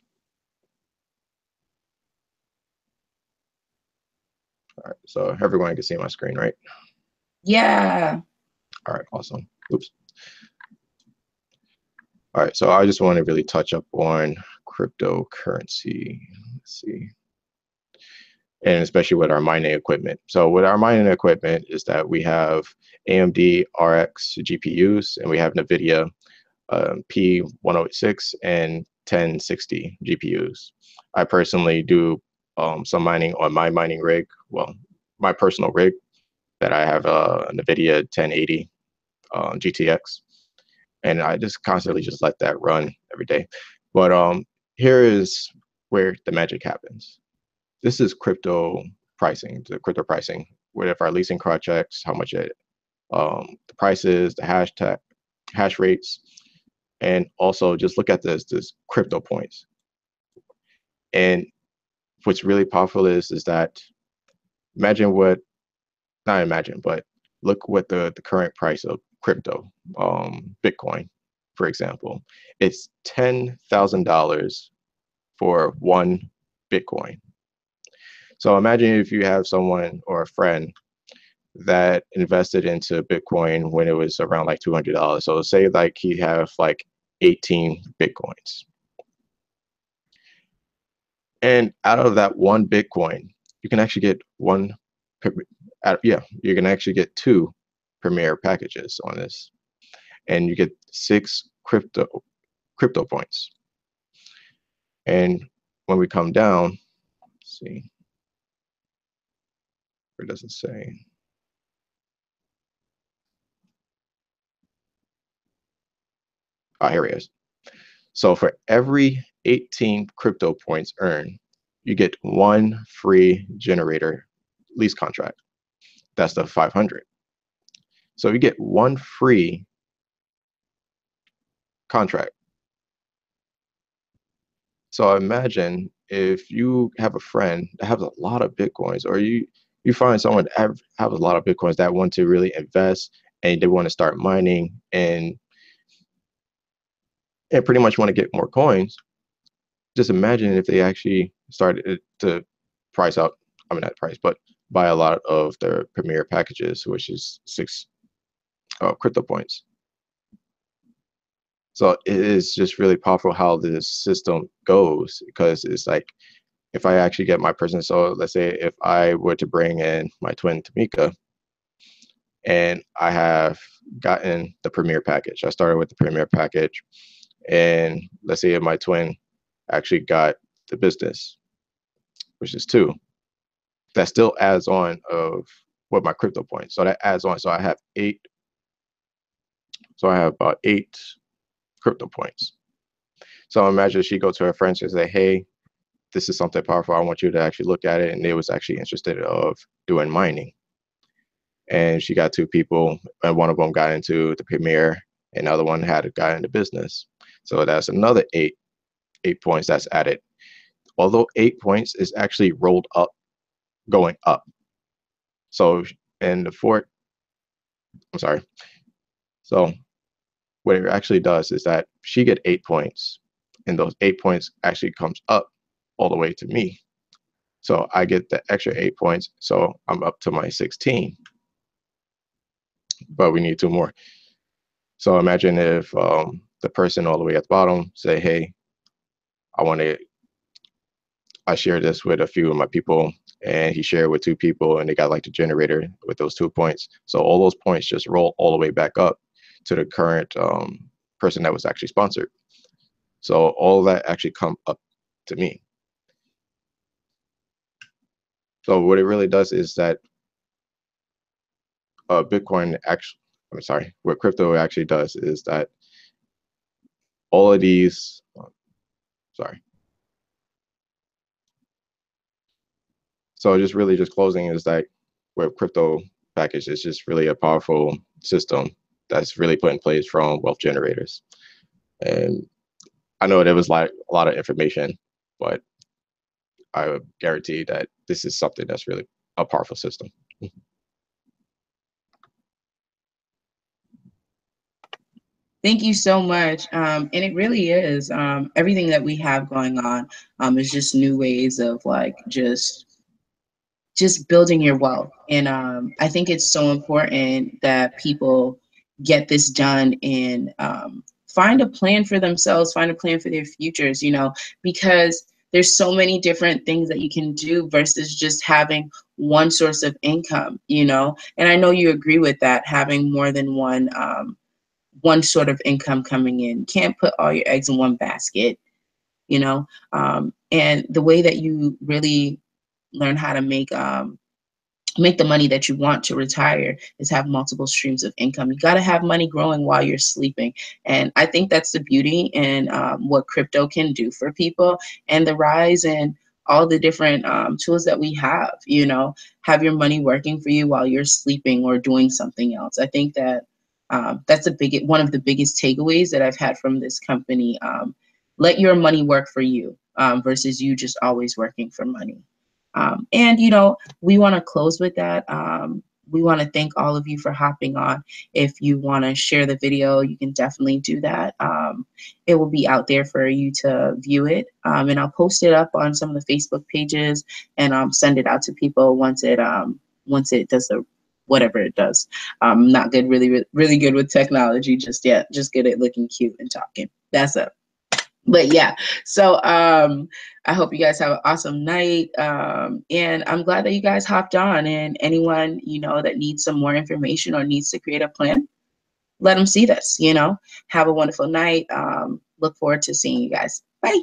B: All right. So everyone can see my screen, right?
A: Yeah.
B: All right. Awesome. Oops. All right. So I just want to really touch up on cryptocurrency. Let's see. And especially with our mining equipment. So with our mining equipment is that we have AMD RX GPUs, and we have NVIDIA P106 and 1060 GPUs. I personally do some mining on my mining rig, well, my personal rig that I have a NVIDIA 1080 GTX, and I just constantly just let that run every day. But here is where the magic happens. This is crypto pricing, the crypto pricing, with our leasing projects, how much the prices, the hash rates, and also just look at this crypto points. And what's really powerful is that imagine what not imagine, but look what the current price of crypto, Bitcoin, for example, it's $10,000 for one Bitcoin. So imagine if you have someone or a friend that invested into Bitcoin when it was around like $200. So say like he have like 18 Bitcoins. And out of that one Bitcoin, you can actually get you can actually get two premier packages on this, and you get 6 crypto points. And when we come down, let's see, where does it say? Oh, here it is. So for every 18 crypto points earned, you get one free generator lease contract. That's the 500. So you get one free contract. So imagine if you have a friend that has a lot of Bitcoins, or you find someone that have a lot of Bitcoins that want to really invest and they want to start mining and pretty much want to get more coins. Just imagine if they actually started to price out, I mean, not price, but buy a lot of their premier packages, which is 6 crypto points. So it is just really powerful how this system goes, because it's like if I actually get my person, so let's say if I were to bring in my twin Tamika, and I have gotten the premier package, I started with the premier package, and let's say if my twin actually got the business, which is 2, that still adds on of what my crypto points. So that adds on. So I have 8. So I have about 8 crypto points. So imagine she go to her friends and say, "Hey, this is something powerful. I want you to actually look at it." And they was actually interested of doing mining. And she got 2 people, and one of them got into the premier, and the other one had got into business. So that's another 8 points that's added. Although 8 points is actually rolled up, going up. So in the fourth, I'm sorry. So what it actually does is that she get 8 points, and those 8 points actually comes up all the way to me. So I get the extra 8 points. So I'm up to my 16, but we need 2 more. So imagine if the person all the way at the bottom say, hey, I shared this with a few of my people, and he shared with 2 people, and they got like the generator with those 2 points. So all those points just roll all the way back up to the current person that was actually sponsored. So all that actually come up to me. So what it really does is that Bitcoin actually, I'm sorry, what crypto actually does is that all of these, sorry. So just really just closing is that with crypto package is just really a powerful system that's really put in place from wealth generators. And I know there was like a lot of information, but I would guarantee that this is something that's really a powerful system.
A: Thank you so much. And it really is everything that we have going on is just new ways of like just building your wealth. And I think it's so important that people get this done and find a plan for themselves, find a plan for their futures, you know, because there's so many different things that you can do versus just having one source of income, you know. And I know you agree with that, having more than one sort of income coming in. You can't put all your eggs in one basket, you know. And the way that you really learn how to make the money that you want to retire is have multiple streams of income. You got to have money growing while you're sleeping. And I think that's the beauty in what crypto can do for people, and the rise in all the different tools that we have, you know, have your money working for you while you're sleeping or doing something else. I think that that's one of the biggest takeaways that I've had from this company. Let your money work for you versus you just always working for money. And, you know, we want to close with that. We want to thank all of you for hopping on. If you want to share the video, you can definitely do that. It will be out there for you to view it. And I'll post it up on some of the Facebook pages and send it out to people once it does the whatever it does. I'm not good, really good with technology just yet. Just good at looking cute and talking. That's it. But yeah, so I hope you guys have an awesome night. And I'm glad that you guys hopped on. And anyone, you know, that needs some more information or needs to create a plan, let them see this, you know. Have a wonderful night. Look forward to seeing you guys. Bye.